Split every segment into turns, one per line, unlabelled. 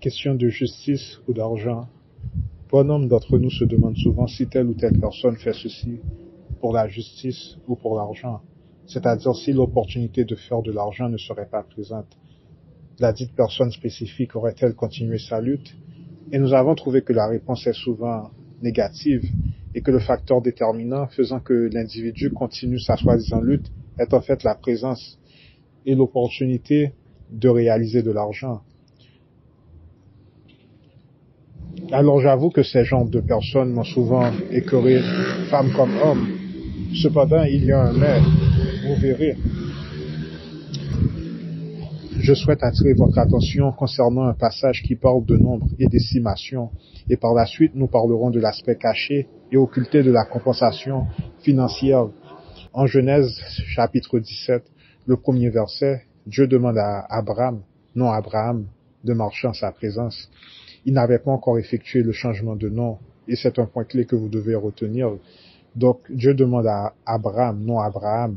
Question de justice ou d'argent. Bon nombre d'entre nous se demandent souvent si telle ou telle personne fait ceci pour la justice ou pour l'argent, c'est-à-dire si l'opportunité de faire de l'argent ne serait pas présente. La dite personne spécifique aurait-elle continué sa lutte? Et nous avons trouvé que la réponse est souvent négative et que le facteur déterminant faisant que l'individu continue sa soi-disant lutte est en fait la présence et l'opportunité de réaliser de l'argent. Alors j'avoue que ces genres de personnes m'ont souvent écœuré, femmes comme hommes. Cependant, il y a un mais, vous verrez. Je souhaite attirer votre attention concernant un passage qui parle de nombre et d'estimation, et par la suite nous parlerons de l'aspect caché et occulté de la compensation financière. En Genèse chapitre 17, le premier verset, Dieu demande à Abraham, non Abraham, de marcher en sa présence. Il n'avait pas encore effectué le changement de nom, et c'est un point clé que vous devez retenir. Donc Dieu demande à Abraham, non Abraham,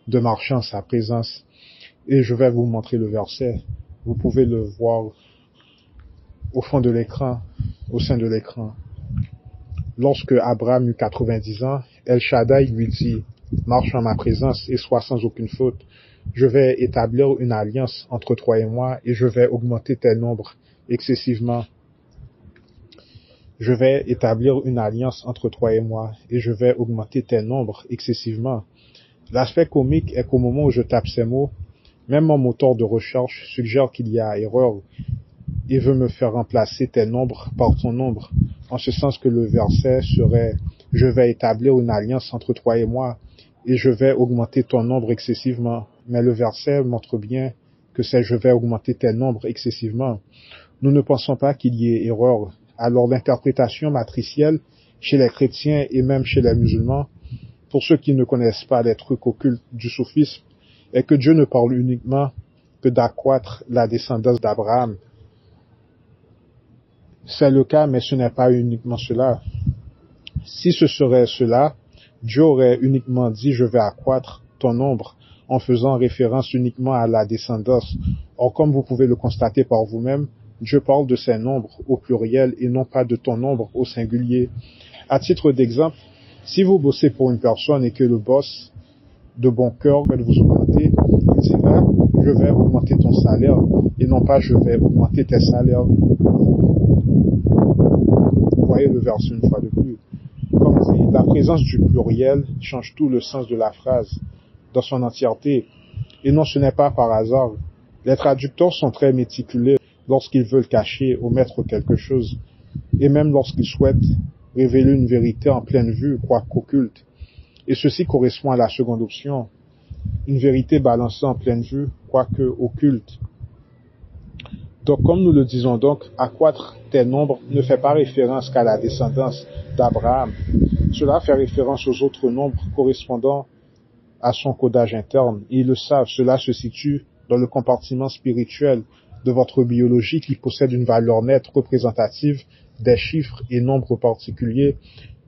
de marcher en sa présence. Et je vais vous montrer le verset. Vous pouvez le voir au fond de l'écran, au sein de l'écran. Lorsque Abraham eut 90 ans, El Shaddai lui dit, marche en ma présence et sois sans aucune faute. Je vais établir une alliance entre toi et moi et je vais augmenter tes nombres excessivement. Je vais établir une alliance entre toi et moi et je vais augmenter tes nombres excessivement. L'aspect comique est qu'au moment où je tape ces mots, même mon moteur de recherche suggère qu'il y a erreur et veut me faire remplacer tes nombres par ton nombre, en ce sens que le verset serait « Je vais établir une alliance entre toi et moi et je vais augmenter ton nombre excessivement ». Mais le verset montre bien que c'est « Je vais augmenter tes nombres excessivement ». Nous ne pensons pas qu'il y ait erreur. Alors l'interprétation matricielle chez les chrétiens et même chez les musulmans, pour ceux qui ne connaissent pas les trucs occultes du soufisme, est que Dieu ne parle uniquement que d'accroître la descendance d'Abraham. C'est le cas, mais ce n'est pas uniquement cela. Si ce serait cela, Dieu aurait uniquement dit « Je vais accroître ton nombre » en faisant référence uniquement à la descendance. Or, comme vous pouvez le constater par vous-même, Dieu parle de ses nombres au pluriel et non pas de ton nombre au singulier. À titre d'exemple, si vous bossez pour une personne et que le boss, de bon cœur, va vous augmenter, il dira, je vais augmenter ton salaire et non pas je vais augmenter tes salaires. Vous voyez le verset une fois de plus. Comme dit, la présence du pluriel change tout le sens de la phrase dans son entièreté. Et non, ce n'est pas par hasard. Les traducteurs sont très méticuleux lorsqu'ils veulent cacher, omettre quelque chose, et même lorsqu'ils souhaitent révéler une vérité en pleine vue, quoique occulte. Et ceci correspond à la seconde option, une vérité balancée en pleine vue, quoique occulte. Donc, comme nous le disons donc, accroître tes nombres ne fait pas référence qu'à la descendance d'Abraham. Cela fait référence aux autres nombres correspondant à son codage interne. Et ils le savent, cela se situe dans le compartiment spirituel de votre biologie qui possède une valeur nette représentative des chiffres et nombres particuliers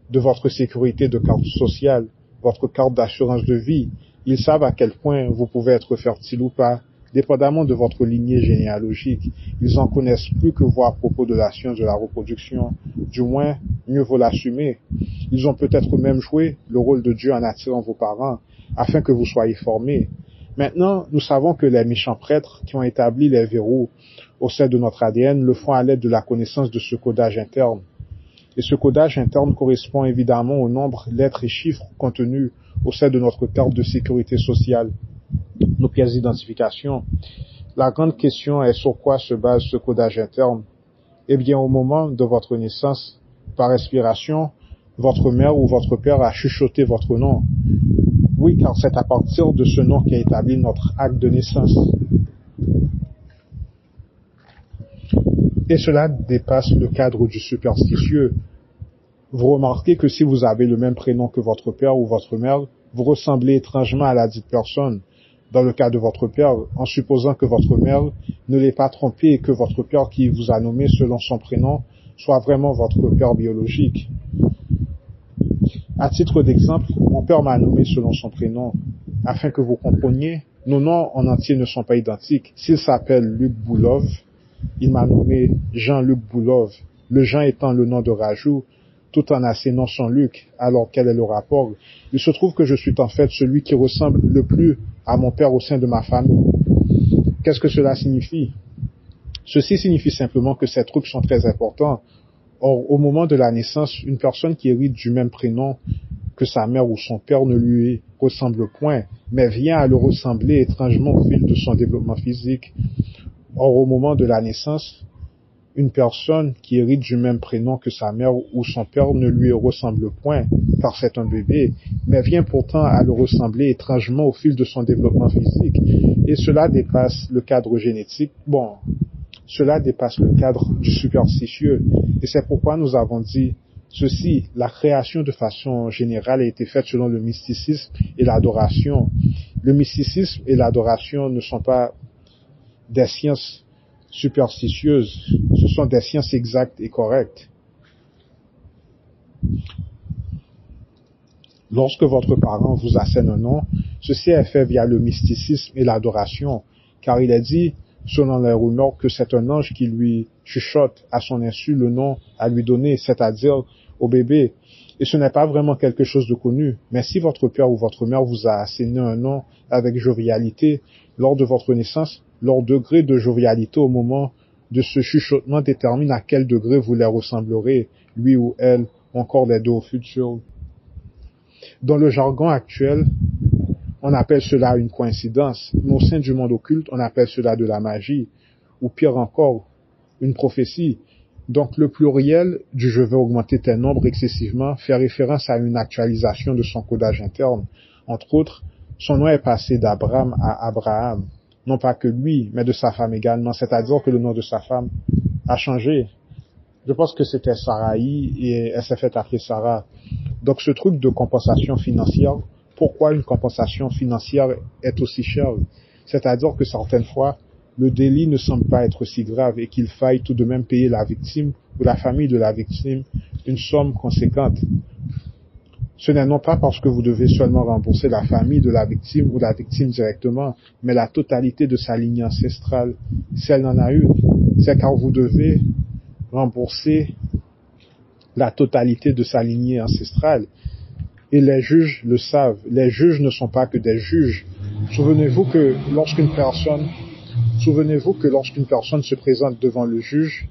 de votre sécurité de carte sociale, votre carte d'assurance de vie. Ils savent à quel point vous pouvez être fertile ou pas, dépendamment de votre lignée généalogique. Ils en connaissent plus que vous à propos de la science de la reproduction. Du moins, mieux vaut l'assumer. Ils ont peut-être même joué le rôle de Dieu en attirant vos parents, afin que vous soyez formés. Maintenant, nous savons que les méchants prêtres qui ont établi les verrous au sein de notre ADN le font à l'aide de la connaissance de ce codage interne. Et ce codage interne correspond évidemment au nombre, lettres et chiffres contenus au sein de notre carte de sécurité sociale, nos pièces d'identification. La grande question est sur quoi se base ce codage interne? Eh bien, au moment de votre naissance, par inspiration, votre mère ou votre père a chuchoté votre nom. Oui, car c'est à partir de ce nom qu'a établi notre acte de naissance. Et cela dépasse le cadre du superstitieux. Vous remarquez que si vous avez le même prénom que votre père ou votre mère, vous ressemblez étrangement à la dite personne. Dans le cas de votre père, en supposant que votre mère ne l'ait pas trompé et que votre père qui vous a nommé selon son prénom soit vraiment votre père biologique. À titre d'exemple, mon père m'a nommé selon son prénom. Afin que vous compreniez, nos noms en entier ne sont pas identiques. S'il s'appelle Luc Boulov, il m'a nommé Jean-Luc Boulov, le Jean étant le nom de rajout, tout en assénant son Luc. Alors quel est le rapport? Il se trouve que je suis en fait celui qui ressemble le plus à mon père au sein de ma famille. Qu'est-ce que cela signifie? Ceci signifie simplement que ces trucs sont très importants. Or, au moment de la naissance, une personne qui hérite du même prénom que sa mère ou son père ne lui ressemble point, mais vient à le ressembler étrangement au fil de son développement physique. Or, au moment de la naissance, une personne qui hérite du même prénom que sa mère ou son père ne lui ressemble point, car c'est un bébé, mais vient pourtant à le ressembler étrangement au fil de son développement physique. Et cela dépasse le cadre génétique. Cela dépasse le cadre du superstitieux. Et c'est pourquoi nous avons dit ceci: la création de façon générale a été faite selon le mysticisme et l'adoration. Le mysticisme et l'adoration ne sont pas des sciences superstitieuses, ce sont des sciences exactes et correctes. Lorsque votre parent vous assène un nom, ceci est fait via le mysticisme et l'adoration, car il est dit, selon les rumeurs, que c'est un ange qui lui chuchote à son insu le nom à lui donner, c'est-à-dire au bébé. Et ce n'est pas vraiment quelque chose de connu, mais si votre père ou votre mère vous a asséné un nom avec jovialité lors de votre naissance, leur degré de jovialité au moment de ce chuchotement détermine à quel degré vous les ressemblerez, lui ou elle, ou encore les deux au futur. Dans le jargon actuel, on appelle cela une coïncidence, mais au sein du monde occulte, on appelle cela de la magie, ou pire encore, une prophétie. Donc le pluriel du « je vais augmenter tes nombres excessivement » fait référence à une actualisation de son codage interne. Entre autres, son nom est passé d'Abraham à Abraham. Non pas que lui, mais de sa femme également, c'est-à-dire que le nom de sa femme a changé. Je pense que c'était Saraï et elle s'est fait appeler Sarah. Donc ce truc de compensation financière, pourquoi une compensation financière est aussi chère? C'est-à-dire que certaines fois, le délit ne semble pas être si grave et qu'il faille tout de même payer la victime ou la famille de la victime une somme conséquente. Ce n'est non pas parce que vous devez seulement rembourser la famille de la victime ou la victime directement, mais la totalité de sa lignée ancestrale, si elle en a une. C'est car vous devez rembourser la totalité de sa lignée ancestrale. Et les juges le savent. Les juges ne sont pas que des juges. Souvenez-vous que lorsqu'une personne se présente devant le juge,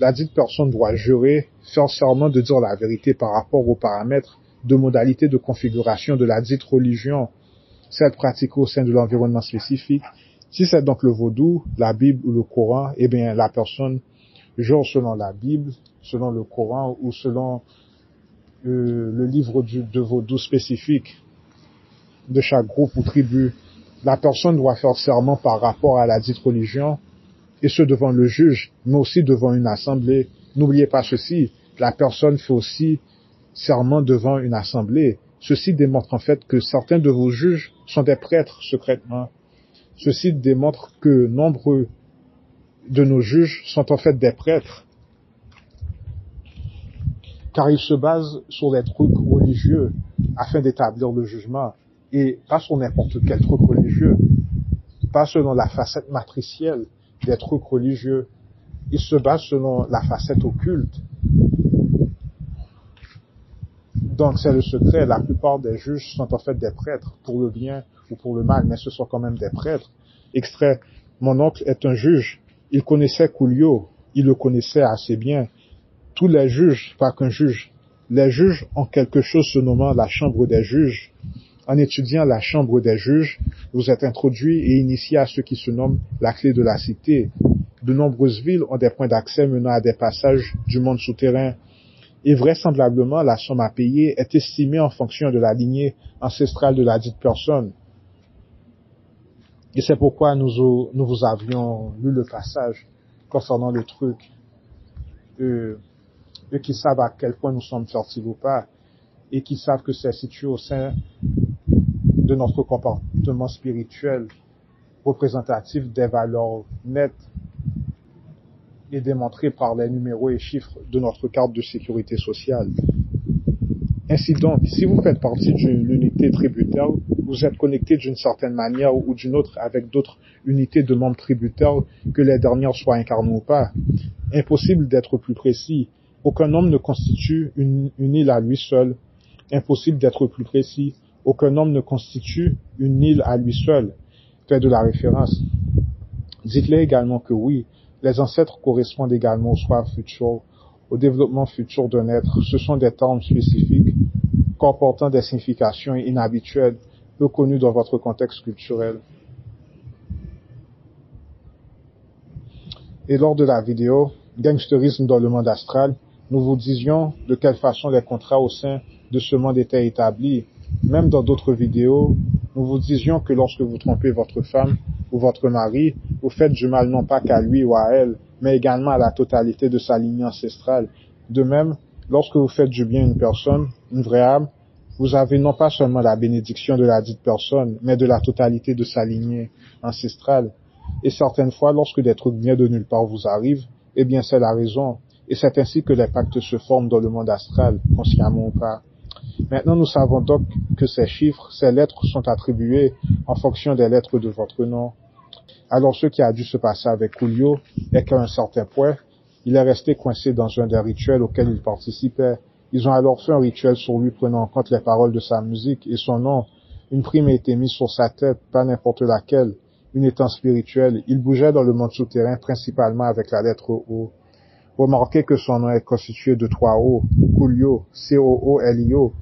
la dite personne doit jurer, faire serment de dire la vérité par rapport aux paramètres de modalités de configuration de la dite religion, celle pratiquée au sein de l'environnement spécifique. Si c'est donc le vaudou, la Bible ou le Coran, eh bien la personne jure selon la Bible, selon le Coran ou selon le livre de vaudou spécifique de chaque groupe ou tribu. La personne doit faire serment par rapport à la dite religion, et ce devant le juge, mais aussi devant une assemblée. N'oubliez pas ceci, la personne fait aussi serment devant une assemblée. Ceci démontre en fait que certains de vos juges sont des prêtres secrètement. Ceci démontre que nombreux de nos juges sont en fait des prêtres, car ils se basent sur des trucs religieux afin d'établir le jugement, et pas sur n'importe quel truc religieux, pas selon la facette matricielle des trucs religieux. Ils se basent selon la facette occulte. Donc c'est le secret, la plupart des juges sont en fait des prêtres, pour le bien ou pour le mal, mais ce sont quand même des prêtres. Extrait, mon oncle est un juge, il connaissait Coolio, il le connaissait assez bien. Tous les juges, pas qu'un juge, les juges ont quelque chose se nommant la chambre des juges. En étudiant la chambre des juges, vous êtes introduit et initié à ce qui se nomme la clé de la cité. De nombreuses villes ont des points d'accès menant à des passages du monde souterrain. Et vraisemblablement, la somme à payer est estimée en fonction de la lignée ancestrale de la dite personne. Et c'est pourquoi nous vous avions lu le passage concernant le truc. Eux qui savent à quel point nous sommes fertiles ou pas, et qui savent que c'est situé au sein de notre comportement spirituel, représentatif des valeurs nettes et démontrées par les numéros et chiffres de notre carte de sécurité sociale. Ainsi donc, si vous faites partie d'une unité tributaire, vous êtes connecté d'une certaine manière ou d'une autre avec d'autres unités de membres tributaires, que les dernières soient incarnées ou pas. Impossible d'être plus précis. Aucun homme ne constitue une île à lui seul. Impossible d'être plus précis. Aucun homme ne constitue une île à lui seul. Fait de la référence. Dites-les également que oui, les ancêtres correspondent également au soi futur, au développement futur d'un être. Ce sont des termes spécifiques, comportant des significations inhabituelles, peu connues dans votre contexte culturel. Et lors de la vidéo Gangsterisme dans le monde astral, nous vous disions de quelle façon les contrats au sein de ce monde étaient établis. Même dans d'autres vidéos, nous vous disions que lorsque vous trompez votre femme ou votre mari, vous faites du mal non pas qu'à lui ou à elle, mais également à la totalité de sa lignée ancestrale. De même, lorsque vous faites du bien à une personne, une vraie âme, vous avez non pas seulement la bénédiction de la dite personne, mais de la totalité de sa lignée ancestrale. Et certaines fois, lorsque des trucs bien de nulle part vous arrivent, eh bien c'est la raison. Et c'est ainsi que les pactes se forment dans le monde astral, consciemment ou pas. Maintenant, nous savons donc que ces chiffres, ces lettres sont attribuées en fonction des lettres de votre nom. Alors ce qui a dû se passer avec Coolio est qu'à un certain point, il est resté coincé dans un des rituels auxquels il participait. Ils ont alors fait un rituel sur lui prenant en compte les paroles de sa musique et son nom. Une prime a été mise sur sa tête, pas n'importe laquelle, une étang spirituelle. Il bougeait dans le monde souterrain principalement avec la lettre O. Remarquez que son nom est constitué de 3 O, Coolio, C-O-O-L-I-O.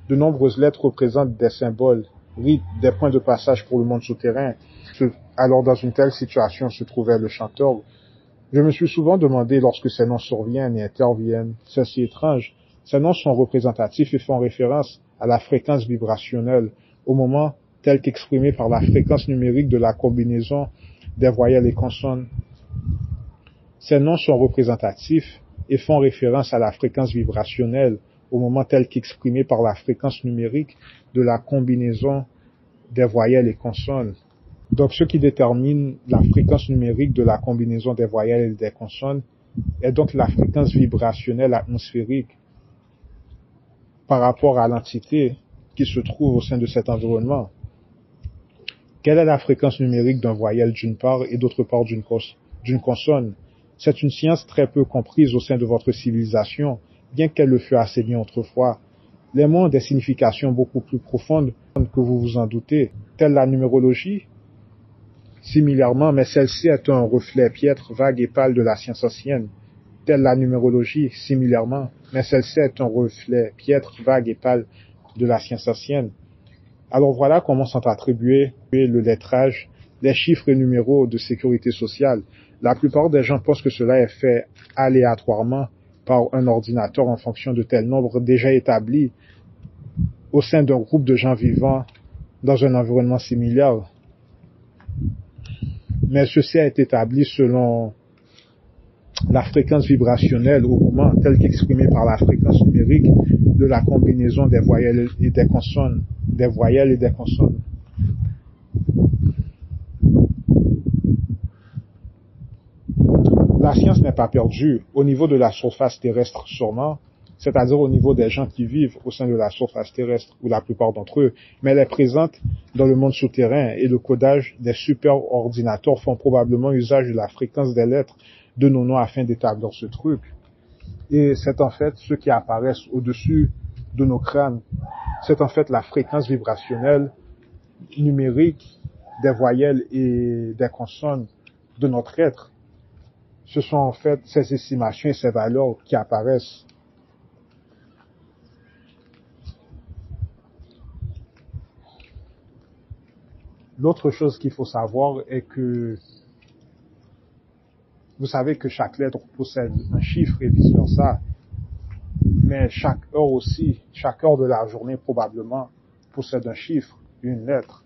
De nombreuses lettres représentent des symboles, rites, des points de passage pour le monde souterrain. Alors dans une telle situation se trouvait le chanteur. Je me suis souvent demandé lorsque ces noms surviennent et interviennent. C'est si étrange. Ces noms sont représentatifs et font référence à la fréquence vibrationnelle, au moment tel qu'exprimé par la fréquence numérique de la combinaison des voyelles et consonnes. Ces noms sont représentatifs et font référence à la fréquence vibrationnelle, au moment tel qu'exprimé par la fréquence numérique de la combinaison des voyelles et consonnes. Donc, ce qui détermine la fréquence numérique de la combinaison des voyelles et des consonnes est donc la fréquence vibrationnelle atmosphérique par rapport à l'entité qui se trouve au sein de cet environnement. Quelle est la fréquence numérique d'un voyelle d'une part et d'autre part d'une consonne? C'est une science très peu comprise au sein de votre civilisation, bien qu'elle le fût assez bien autrefois. Les mots ont des significations beaucoup plus profondes que vous vous en doutez, telle la numérologie. Similairement, mais celle-ci est un reflet piètre, vague et pâle de la science ancienne. Telle la numérologie, similairement, mais celle-ci est un reflet piètre, vague et pâle de la science ancienne. Alors voilà comment sont attribués le lettrage, les chiffres et numéros de sécurité sociale. La plupart des gens pensent que cela est fait aléatoirement par un ordinateur en fonction de tel nombre déjà établi au sein d'un groupe de gens vivant dans un environnement similaire. Mais ceci a été établi selon la fréquence vibrationnelle au moment tel qu'exprimée par la fréquence numérique de la combinaison des voyelles et des consonnes, des voyelles et des consonnes. La science n'est pas perdue au niveau de la surface terrestre sûrement, c'est-à-dire au niveau des gens qui vivent au sein de la surface terrestre, ou la plupart d'entre eux, mais elle est présente dans le monde souterrain et le codage des superordinateurs font probablement usage de la fréquence des lettres de nos noms afin d'établir ce truc. Et c'est en fait ceux qui apparaissent au-dessus de nos crânes. C'est en fait la fréquence vibrationnelle numérique des voyelles et des consonnes de notre être. Ce sont en fait ces estimations et ces valeurs qui apparaissent. L'autre chose qu'il faut savoir est que vous savez que chaque lettre possède un chiffre et vice versa, mais chaque heure aussi, chaque heure de la journée probablement possède un chiffre, une lettre.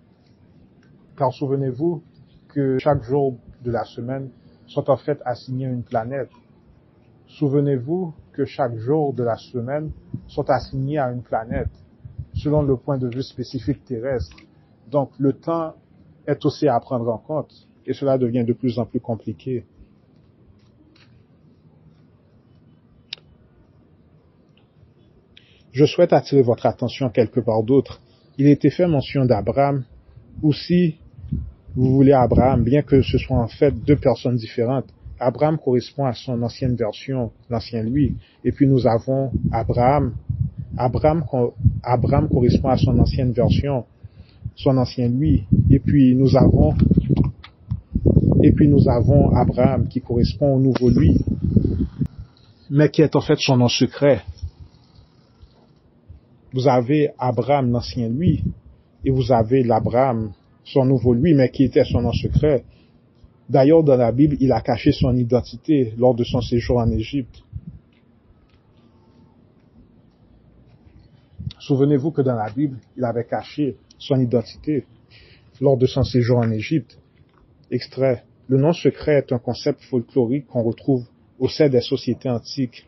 Car souvenez-vous que chaque jour de la semaine sont en fait assignés à une planète. Souvenez-vous que chaque jour de la semaine sont assignés à une planète, selon le point de vue spécifique terrestre. Donc le temps est aussi à prendre en compte, et cela devient de plus en plus compliqué. Je souhaite attirer votre attention quelque part d'autre. il a été fait mention d'Abraham, ou si vous voulez Abraham, bien que ce soit en fait deux personnes différentes. Abraham correspond à son ancienne version, l'ancien lui, et puis nous avons Abraham. Abraham correspond à son ancienne version, son ancien lui, et puis nous avons Abraham qui correspond au nouveau lui, mais qui est en fait son nom secret. Vous avez Abraham, l'ancien lui, et vous avez l'Abraham, son nouveau lui, mais qui était son nom secret. D'ailleurs, dans la Bible, il a caché son identité lors de son séjour en Égypte. Souvenez-vous que dans la Bible, il avait caché son identité lors de son séjour en Égypte. Extrait. Le nom secret est un concept folklorique qu'on retrouve au sein des sociétés antiques.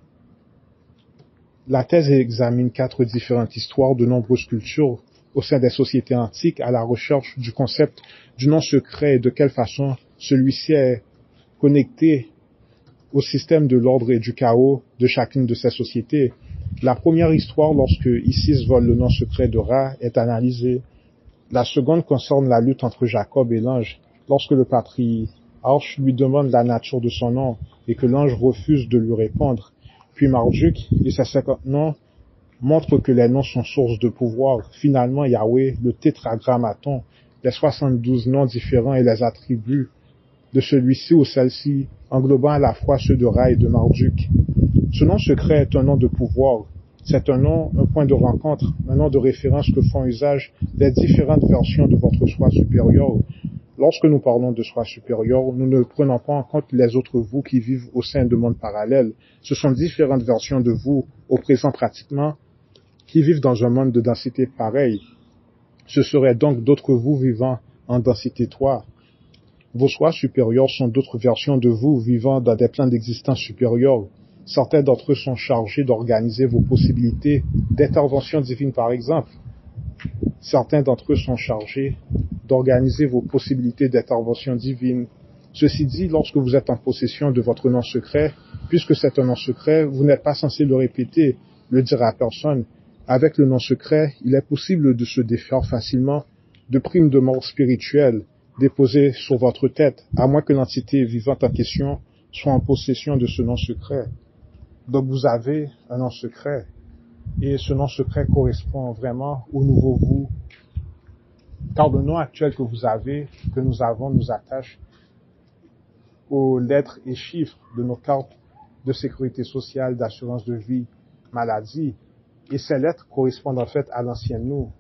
La thèse examine 4 différentes histoires de nombreuses cultures au sein des sociétés antiques à la recherche du concept du nom secret et de quelle façon celui-ci est connecté au système de l'ordre et du chaos de chacune de ces sociétés. La première histoire, lorsque Isis vole le nom secret de Ra, est analysée. La seconde concerne la lutte entre Jacob et l'ange, lorsque le patriarche lui demande la nature de son nom et que l'ange refuse de lui répondre. Puis Marduk et ses 50 noms montrent que les noms sont source de pouvoir. Finalement, Yahweh, le tétragrammaton, les 72 noms différents et les attributs de celui-ci ou celle-ci, englobant à la fois ceux de Ra et de Marduk. Ce nom secret est un nom de pouvoir. C'est un nom, un point de rencontre, un nom de référence que font usage des différentes versions de votre soi supérieur. Lorsque nous parlons de soi supérieur, nous ne prenons pas en compte les autres vous qui vivent au sein de mondes parallèles. Ce sont différentes versions de vous, au présent pratiquement, qui vivent dans un monde de densité pareille. Ce seraient donc d'autres vous vivant en densité 3. Vos soi supérieurs sont d'autres versions de vous vivant dans des plans d'existence supérieurs. Certains d'entre eux sont chargés d'organiser vos possibilités d'intervention divine, par exemple. Certains d'entre eux sont chargés d'organiser vos possibilités d'intervention divine. Ceci dit, lorsque vous êtes en possession de votre nom secret, puisque c'est un nom secret, vous n'êtes pas censé le répéter, le dire à personne. Avec le nom secret, il est possible de se défaire facilement de primes de mort spirituelle déposées sur votre tête, à moins que l'entité vivante en question soit en possession de ce nom secret. Donc vous avez un nom secret, et ce nom secret correspond vraiment au nouveau vous, car le nom actuel que vous avez, que nous avons, nous attache aux lettres et chiffres de nos cartes de sécurité sociale, d'assurance de vie, maladie, et ces lettres correspondent en fait à l'ancien nous.